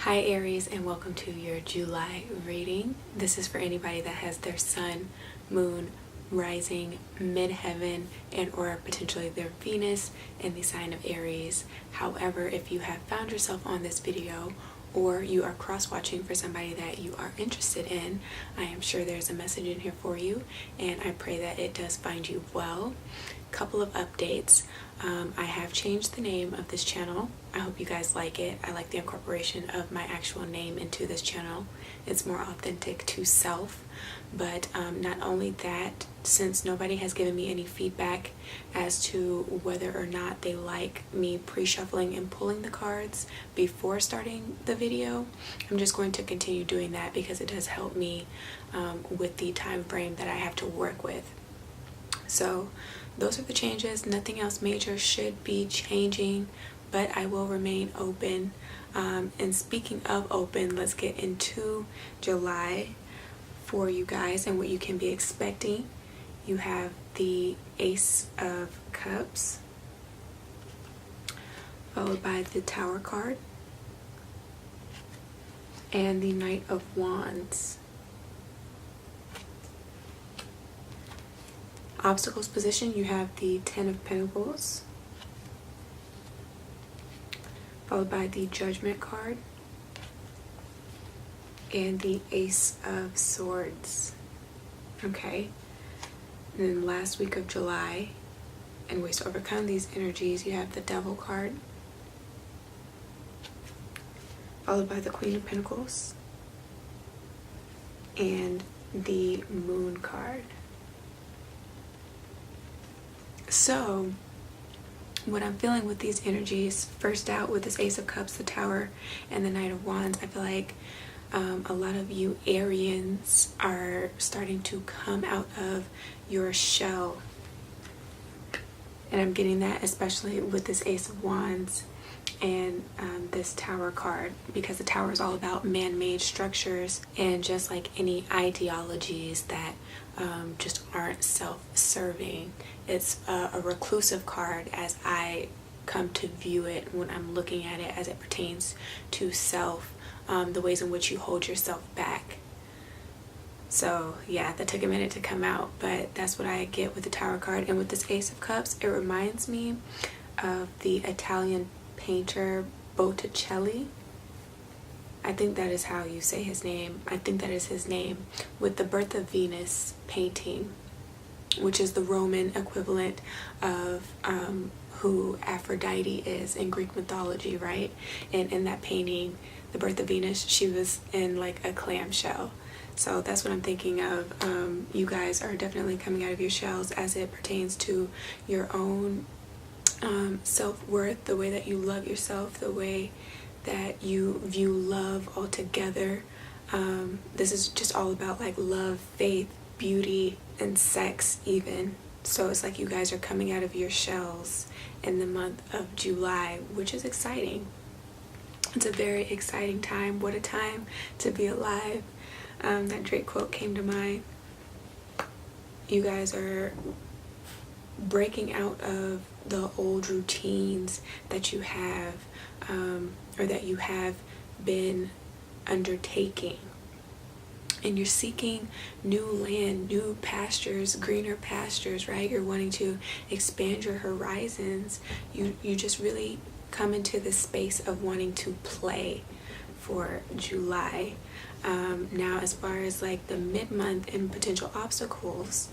Hi Aries, and welcome to your July reading. This is for anybody that has their sun, moon, rising, midheaven, and or potentially their Venus in the sign of Aries. However, if you have found yourself on this video or you are cross-watching for somebody that you are interested in, I am sure there's a message in here for you, and I pray that it does find you well. Couple of updates. I have changed the name of this channel. I hope you guys like it. I like the incorporation of my actual name into this channel. It's more authentic to self. But not only that, since nobody has given me any feedback as to whether or not they like me pre-shuffling and pulling the cards before starting the video, I'm just going to continue doing that because it does help me with the time frame that I have to work with. So those are the changes. Nothing else major should be changing, but I will remain open. And speaking of open, let's get into July for you guys and what you can be expecting. You have the Ace of Cups, followed by the Tower card, and the Knight of Wands. Obstacles position, you have the Ten of Pentacles, followed by the Judgment card, and the Ace of Swords. Okay, and then last week of July, and ways to overcome these energies, you have the Devil card, followed by the Queen of Pentacles, and the Moon card. So what I'm feeling with these energies, first out with this Ace of Cups, the Tower, and the Knight of Wands, I feel like a lot of you Arians are starting to come out of your shell. And I'm getting that especially with this Ace of Wands and this Tower card, because the Tower is all about man-made structures and just like any ideologies that just aren't self-serving. It's a reclusive card as I come to view it when I'm looking at it as it pertains to self, the ways in which you hold yourself back. So yeah, that took a minute to come out, but that's what I get with the Tower card. And with this Ace of Cups, it reminds me of the Italian painter Botticelli. I think that is how you say his name. I think that is his name, with the Birth of Venus painting, which is the Roman equivalent of who Aphrodite is in Greek mythology, right? And in that painting, the Birth of Venus, she was in like a clamshell. So that's what I'm thinking of. You guys are definitely coming out of your shells as it pertains to your own self-worth, the way that you love yourself, the way that you view love altogether. This is just all about like love, faith, beauty, and sex even. So it's like you guys are coming out of your shells in the month of July, which is exciting. It's a very exciting time. What a time to be alive. That Drake quote came to mind. You guys are breaking out of the old routines that you have, or that you have been undertaking, and you're seeking new land, new pastures, greener pastures, right? You're wanting to expand your horizons. You just really come into this space of wanting to play for July. Now as far as like the mid-month and potential obstacles,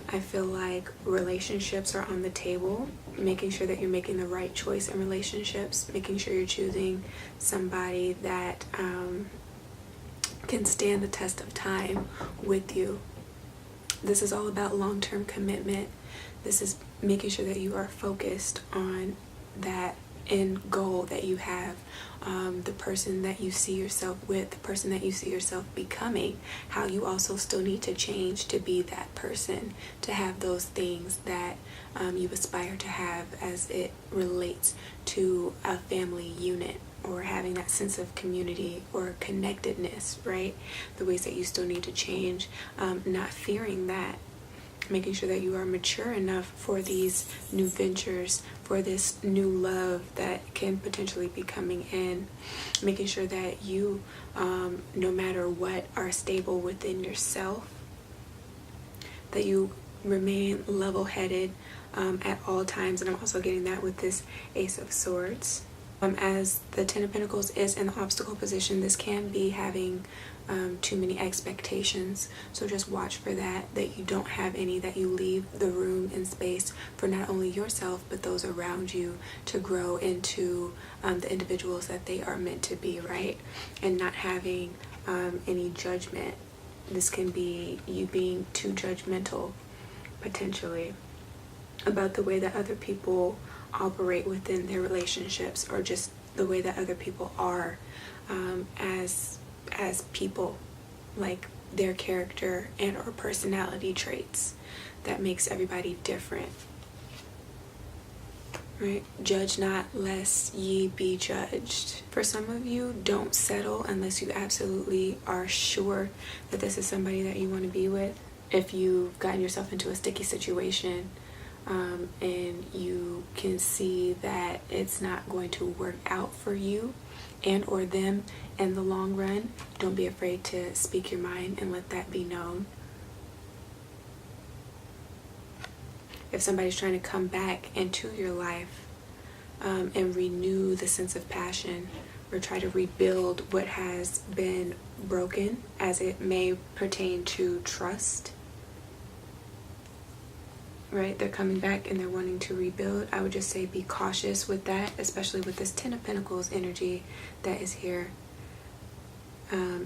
I feel like relationships are on the table, making sure that you're making the right choice in relationships, making sure you're choosing somebody that can stand the test of time with you. This is all about long-term commitment. This is making sure that you are focused on that end goal that you have, the person that you see yourself with, the person that you see yourself becoming, how you also still need to change to be that person, to have those things that you aspire to have as it relates to a family unit, or having that sense of community or connectedness, right? The ways that you still need to change, not fearing that. making sure that you are mature enough for these new ventures, for this new love that can potentially be coming in, making sure that you, no matter what, are stable within yourself, that you remain level-headed at all times. And I'm also getting that with this Ace of Swords. As the Ten of Pentacles is in the obstacle position, this can be having too many expectations. So just watch for that you don't have any, that you leave the room and space for not only yourself, but those around you to grow into the individuals that they are meant to be, right? And not having any judgment. This can be you being too judgmental, potentially, about the way that other people operate within their relationships, or just the way that other people are as people, like their character and or personality traits that makes everybody different, right? Judge not lest ye be judged. For some of you, don't settle unless you absolutely are sure that this is somebody that you want to be with. If you've gotten yourself into a sticky situation and you can see that it's not going to work out for you and or them in the long run, don't be afraid to speak your mind and let that be known. If somebody's trying to come back into your life and renew the sense of passion, or try to rebuild what has been broken, as it may pertain to trust, right? They're coming back and they're wanting to rebuild. I would just say be cautious with that, especially with this Ten of Pentacles energy that is here.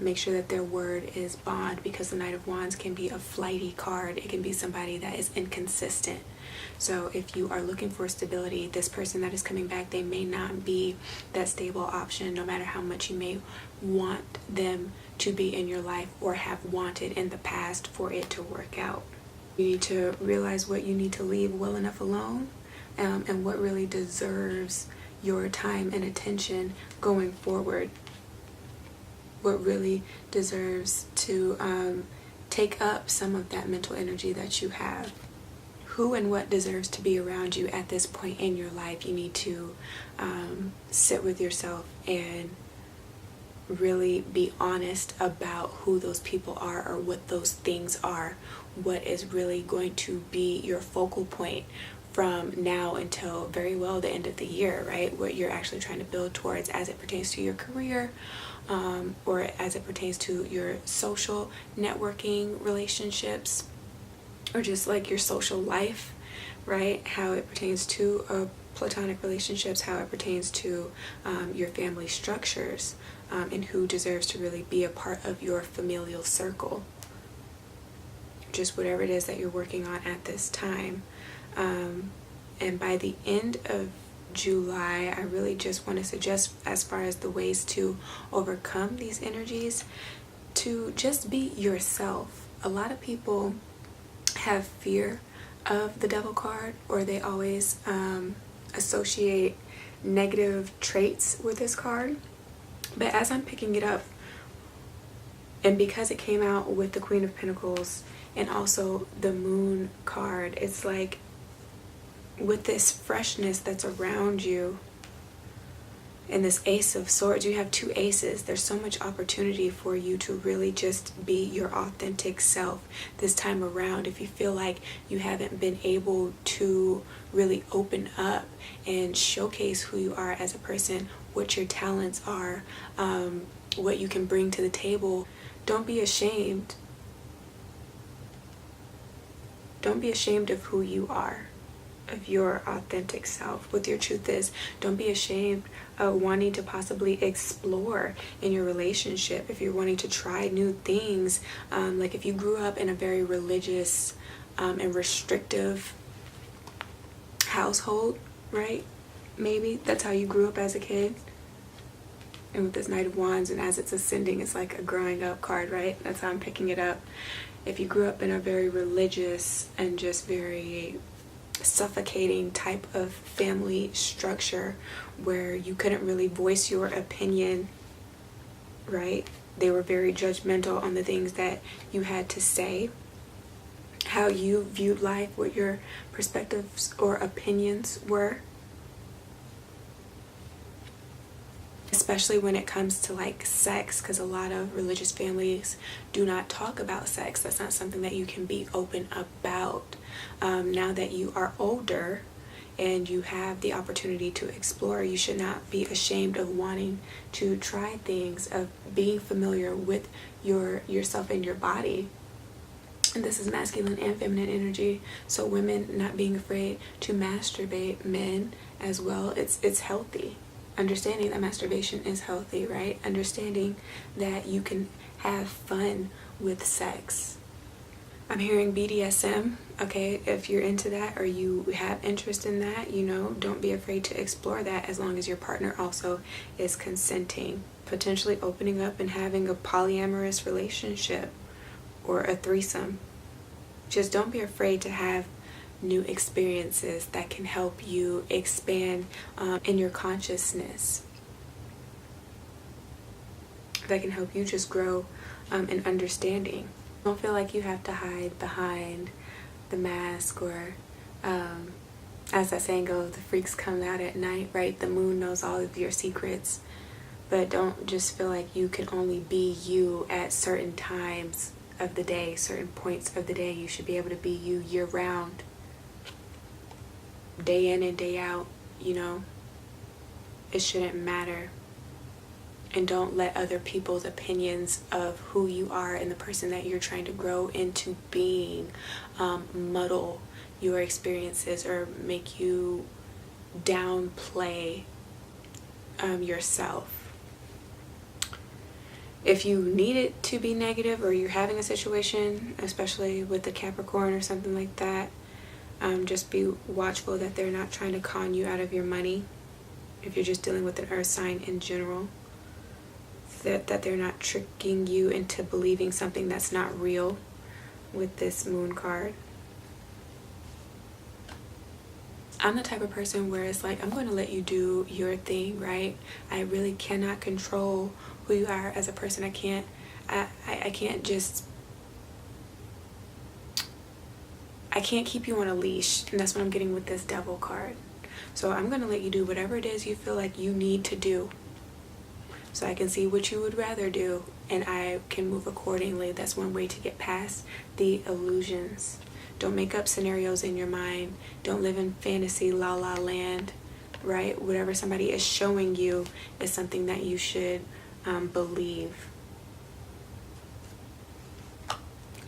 Make sure that their word is bond, because the Knight of Wands can be a flighty card. It can be somebody that is inconsistent. So if you are looking for stability, this person that is coming back, they may not be that stable option, no matter how much you may want them to be in your life or have wanted in the past for it to work out. You need to realize what you need to leave well enough alone, and what really deserves your time and attention going forward. What really deserves to take up some of that mental energy that you have. Who and what deserves to be around you at this point in your life. You need to sit with yourself and really be honest about who those people are, or what those things are. What is really going to be your focal point from now until very well the end of the year, right? What you're actually trying to build towards as it pertains to your career, or as it pertains to your social networking relationships, or just like your social life, right? How it pertains to platonic relationships, how it pertains to your family structures, and who deserves to really be a part of your familial circle. Just whatever it is that you're working on at this time. And by the end of July, I really just want to suggest, as far as the ways to overcome these energies, to just be yourself. A lot of people have fear of the Devil card, or they always associate negative traits with this card. But as I'm picking it up, and because it came out with the Queen of Pentacles and also the Moon card, it's like, with this freshness that's around you and this Ace of Swords, you have two aces. There's so much opportunity for you to really just be your authentic self this time around. If you feel like you haven't been able to really open up and showcase who you are as a person, what your talents are, what you can bring to the table, don't be ashamed. Don't be ashamed of who you are, of your authentic self, what your truth is. Don't be ashamed of wanting to possibly explore in your relationship. If you're wanting to try new things, like if you grew up in a very religious and restrictive household, right? Maybe that's how you grew up as a kid. And with this Knight of Wands, and as it's ascending, it's like a growing up card, right? That's how I'm picking it up. If you grew up in a very religious and just very suffocating type of family structure where you couldn't really voice your opinion, right? They were very judgmental on the things that you had to say. how you viewed life, what your perspectives or opinions were. Especially when it comes to like sex, because a lot of religious families do not talk about sex. That's not something that you can be open about. Now that you are older and you have the opportunity to explore, you should not be ashamed of wanting to try things, of being familiar with yourself and your body. And this is masculine and feminine energy, so women not being afraid to masturbate, men as well. It's healthy. Understanding that masturbation is healthy, right? Understanding that you can have fun with sex. I'm hearing BDSM. Okay, if you're into that or you have interest in that, you know, don't be afraid to explore that, as long as your partner also is consenting. Potentially opening up and having a polyamorous relationship or a threesome. Just don't be afraid to have new experiences that can help you expand in your consciousness, that can help you just grow in understanding. Don't feel like you have to hide behind the mask, or as that saying goes, the freaks come out at night, right? The moon knows all of your secrets. But don't just feel like you can only be you at certain times of the day, certain points of the day. You should be able to be you year round, day in and day out, you know. It shouldn't matter. And don't let other people's opinions of who you are and the person that you're trying to grow into being muddle your experiences or make you downplay yourself. If you need it to be negative, or you're having a situation, especially with the Capricorn or something like that, just be watchful that they're not trying to con you out of your money. If you're just dealing with an earth sign in general, that they're not tricking you into believing something that's not real with this moon card. I'm the type of person where it's like, I'm going to let you do your thing, right? I really cannot control who you are as a person. I can't keep you on a leash, and that's what I'm getting with this Devil card. So I'm going to let you do whatever it is you feel like you need to do, so I can see what you would rather do, and I can move accordingly. That's one way to get past the illusions. Don't make up scenarios in your mind. Don't live in fantasy la la land, right? Whatever somebody is showing you is something that you should believe.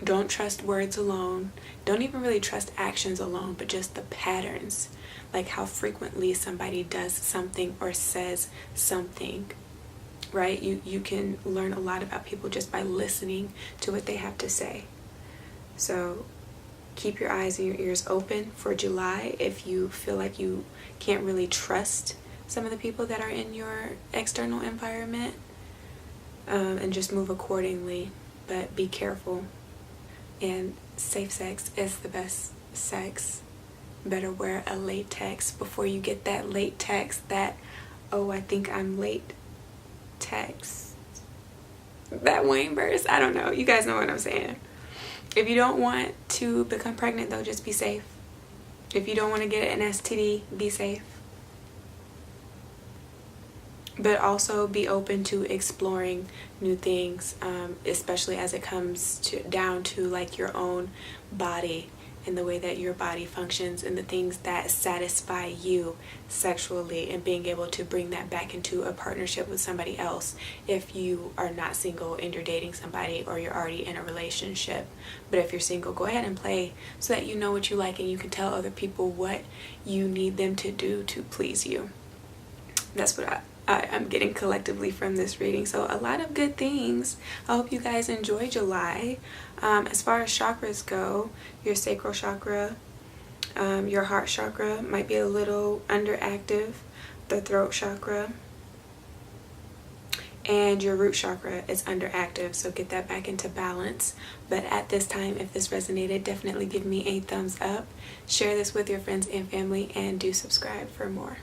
Don't trust words alone. Don't even really trust actions alone, but just the patterns, like how frequently somebody does something or says something, right? You can learn a lot about people just by listening to what they have to say. So keep your eyes and your ears open for July. If you feel like you can't really trust some of the people that are in your external environment, and just move accordingly, but be careful. And safe sex is the best sex. Better wear a latex before you get that late text that, oh, I think I'm late text. That Wayne verse, I don't know. You guys know what I'm saying. If you don't want to become pregnant, though, just be safe. If you don't want to get an STD, be safe. But also be open to exploring new things, especially as it comes down to like your own body and the way that your body functions and the things that satisfy you sexually, and being able to bring that back into a partnership with somebody else if you are not single and you're dating somebody, or you're already in a relationship. But if you're single, go ahead and play so that you know what you like and you can tell other people what you need them to do to please you. That's what I'm getting collectively from this reading. So a lot of good things. I hope you guys enjoy July. As far as chakras go, your sacral chakra, your heart chakra might be a little underactive, the throat chakra, and your root chakra is underactive, so get that back into balance. But at this time, if this resonated, definitely give me a thumbs up, share this with your friends and family, and do subscribe for more.